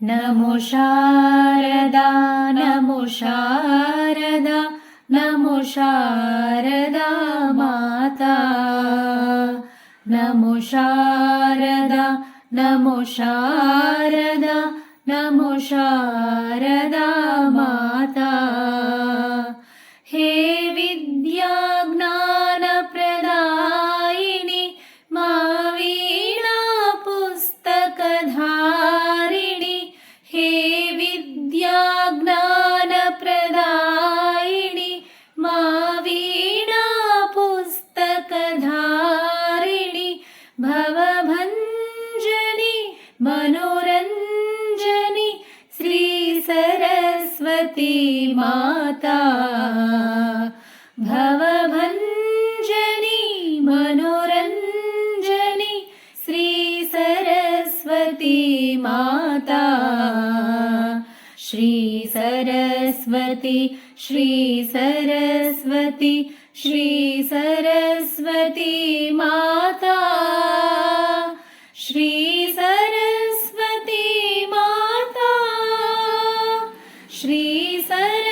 नमो शारदा नमो शारदा नमो शारदा माता नमो शारदा नमो शारदा नमो शारदा माता हे विद्या ज्ञान प्रदायिनी मा वीणा पुस्तकधारिणी हे विद्या ज्ञान प्रदायिनी मा वीणा पुस्तकधारिणी भवभञ्जनी मनोरञ्जनी श्री सरस्वती माता भवभञ्जनी मनोरञ्जनी श्री सरस्वती माता श्री सरस्वती श्री सरस्वती श्री सरस्वती माता श्री सरस्वती माता श्री सरस्वती